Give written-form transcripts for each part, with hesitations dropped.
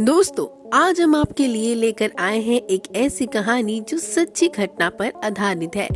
दोस्तों, आज हम आपके लिए लेकर आए हैं एक ऐसी कहानी जो सच्ची घटना पर आधारित है।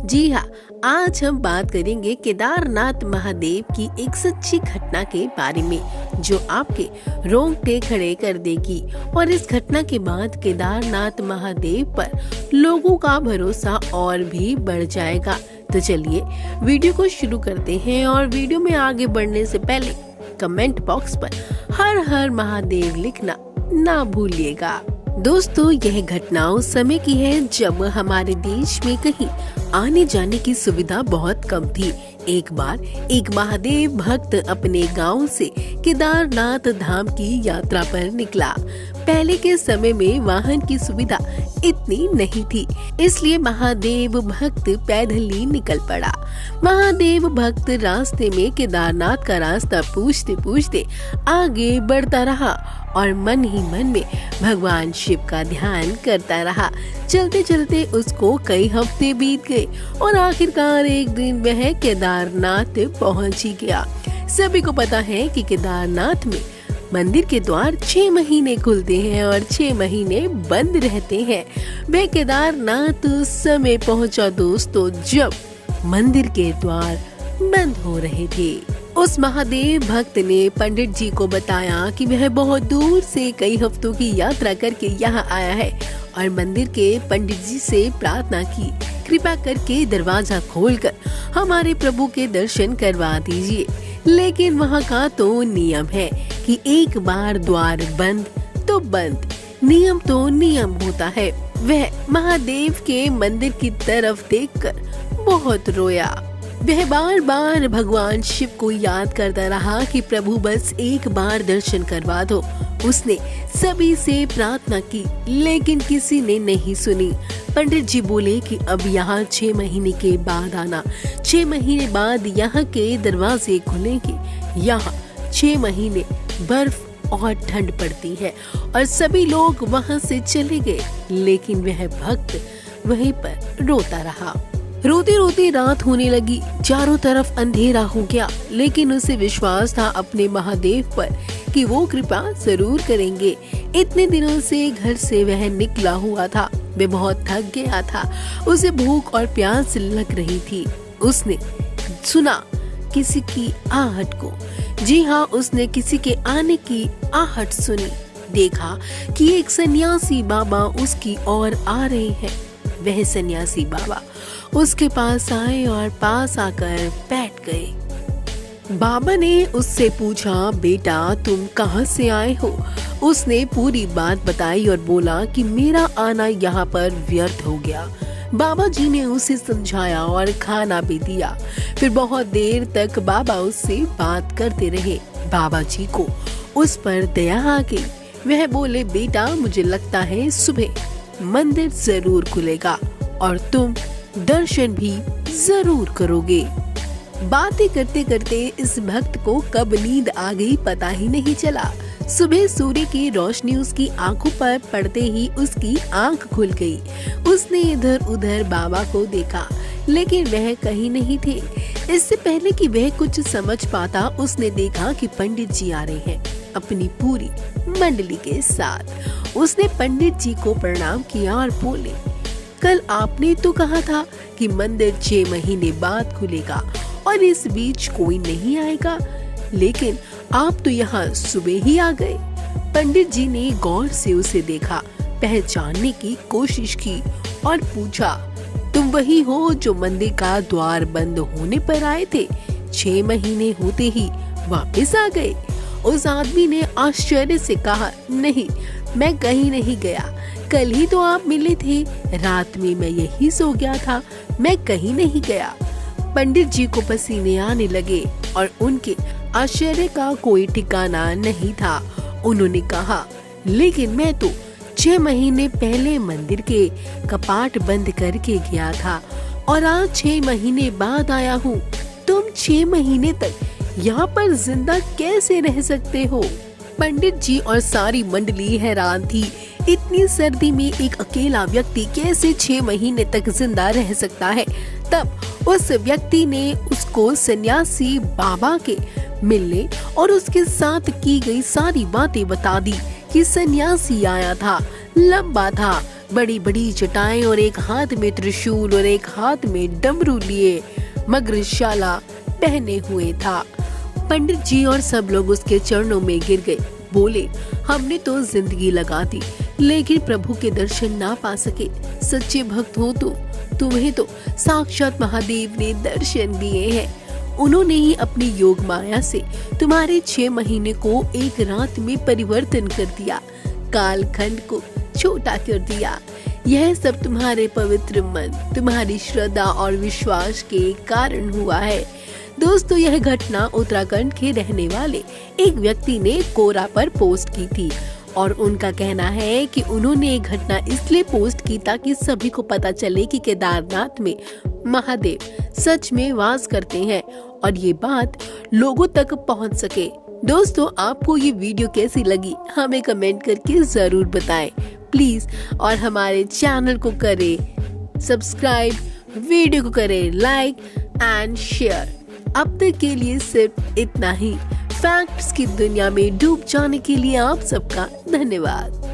जी हाँ, आज हम बात करेंगे केदारनाथ महादेव की एक सच्ची घटना के बारे में जो आपके रोंगटे खड़े कर देगी। और इस घटना के बाद केदारनाथ महादेव पर लोगों का भरोसा और भी बढ़ जाएगा। तो चलिए वीडियो को शुरू करते हैं। और वीडियो में आगे बढ़ने से पहले कमेंट बॉक्स पर हर हर महादेव लिखना ना भूलिएगा। दोस्तों, यह घटना उस समय की है जब हमारे देश में कहीं आने जाने की सुविधा बहुत कम थी। एक बार एक महादेव भक्त अपने गांव से केदारनाथ धाम की यात्रा पर निकला। पहले के समय में वाहन की सुविधा इतनी नहीं थी, इसलिए महादेव भक्त पैदल ही निकल पड़ा। महादेव भक्त रास्ते में केदारनाथ का रास्ता पूछते पूछते आगे बढ़ता रहा और मन ही मन में भगवान शिव का ध्यान करता रहा। चलते चलते उसको कई हफ्ते बीत गए और आखिरकार एक दिन वह केदारनाथ पहुंच ही गया। सभी को पता है कि केदारनाथ में मंदिर के द्वार 6 महीने खुलते हैं और 6 महीने बंद रहते हैं। वह केदारनाथ उस समय पहुंचा दोस्तों जब मंदिर के द्वार बंद हो रहे थे। उस महादेव भक्त ने पंडित जी को बताया कि वह बहुत दूर से कई हफ्तों की यात्रा करके यहाँ आया है और मंदिर के पंडित जी से प्रार्थना की, कृपा करके दरवाजा खोलकर हमारे प्रभु के दर्शन करवा दीजिए। लेकिन वहाँ का तो नियम है कि एक बार द्वार बंद तो बंद, नियम तो नियम होता है। वह महादेव के मंदिर की तरफ देखकर बहुत रोया। वह बार बार भगवान शिव को याद करता रहा कि प्रभु बस एक बार दर्शन करवा दो। उसने सभी से प्रार्थना की लेकिन किसी ने नहीं सुनी। पंडित जी बोले कि अब यहाँ 6 महीने के बाद आना। 6 महीने बाद यहाँ के दरवाजे खुलेंगे। यहाँ 6 महीने बर्फ और ठंड पड़ती है और सभी लोग वहाँ से चले गए, लेकिन वह भक्त वहीं पर रोता रहा। रोते रोते रात होने लगी, चारों तरफ अंधेरा हो गया, लेकिन उसे विश्वास था अपने महादेव पर कि वो कृपा जरूर करेंगे। इतने दिनों से घर से वह निकला हुआ था, वह बहुत थक गया था, उसे भूख और प्यास लग रही थी। उसने सुना किसी की आहट को। जी हाँ, उसने किसी के आने की आहट सुनी। देखा कि एक सन्यासी बाबा उसकी ओर आ रहे हैं। वह सन्यासी बाबा उसके पास आए और पास आकर बैठ गए। बाबा ने उससे पूछा, बेटा तुम कहाँ से आए हो? उसने पूरी बात बताई और बोला कि मेरा आना यहाँ पर व्यर्थ हो गया। बाबा जी ने उसे समझाया और खाना भी दिया। फिर बहुत देर तक बाबा उससे बात करते रहे। बाबा जी को उस पर दया आ गई। वह बोले, बेटा मुझे लगता है सुबह मंदिर जरूर खुलेगा और तुम दर्शन भी जरूर करोगे। बातें करते करते इस भक्त को कब नींद आ गई पता ही नहीं चला। सुबह सूर्य की रोशनी उसकी आंखों पर पड़ते ही उसकी आंख खुल गई। उसने इधर उधर बाबा को देखा, लेकिन वह कहीं नहीं थे। इससे पहले कि वह कुछ समझ पाता, उसने देखा कि पंडित जी आ रहे हैं अपनी पूरी मंडली के साथ। उसने पंडित जी को प्रणाम किया और बोले, कल आपने तो कहा था कि मंदिर 6 महीने बाद खुलेगा और इस बीच कोई नहीं आएगा, लेकिन आप तो यहाँ सुबह ही आ गए। पंडित जी ने गौर से उसे देखा, पहचानने की कोशिश की और पूछा, तुम वही हो जो मंदिर का द्वार बंद होने पर आए थे? 6 महीने होते ही वापस आ गए? उस आदमी ने आश्चर्य से कहा, नहीं, मैं कहीं नहीं गया। कल ही तो आप मिले थे, रात में मैं यही सो गया था, मैं कहीं नहीं गया। पंडित जी को पसीने आने लगे और उनके आश्चर्य का कोई ठिकाना नहीं था। उन्होंने कहा, लेकिन मैं तो 6 महीने पहले मंदिर के कपाट बंद करके गया था और आज 6 महीने बाद आया हूँ। तुम 6 महीने तक यहाँ पर जिंदा कैसे रह सकते हो? पंडित जी और सारी मंडली हैरान थी। इतनी सर्दी में एक अकेला व्यक्ति कैसे 6 महीने तक जिंदा रह सकता है? तब उस व्यक्ति ने उसको सन्यासी बाबा के मिलने और उसके साथ की गई सारी बातें बता दी कि सन्यासी आया था। लंबा था, बड़ी बड़ी चटाएं और एक हाथ में त्रिशूल और एक हाथ में डमरू लिए मगरशाला पहने हुए था। पंडित जी और सब लोग उसके चरणों में गिर गए। बोले, हमने तो जिंदगी लगा दी लेकिन प्रभु के दर्शन ना पा सके। सच्चे भक्त हो तो तुम्हें तो साक्षात महादेव ने दर्शन दिए हैं। उन्होंने ही अपनी योग माया से तुम्हारे 6 महीने को एक रात में परिवर्तन कर दिया, कालखंड को छोटा कर दिया। यह सब तुम्हारे पवित्र मन, तुम्हारी श्रद्धा और विश्वास के कारण हुआ है। दोस्तों, यह घटना उत्तराखंड के रहने वाले एक व्यक्ति ने कोरा पर पोस्ट की थी और उनका कहना है कि उन्होंने ये घटना इसलिए पोस्ट की ताकि सभी को पता चले कि केदारनाथ में महादेव सच में वास करते हैं और ये बात लोगों तक पहुंच सके। दोस्तों, आपको ये वीडियो कैसी लगी हमें कमेंट करके जरूर बताएं प्लीज, और हमारे चैनल को करें सब्सक्राइब, वीडियो को करें लाइक एंड शेयर। अब तक के लिए सिर्फ इतना ही। फैक्ट्स की दुनिया में डूब जाने के लिए आप सबका धन्यवाद।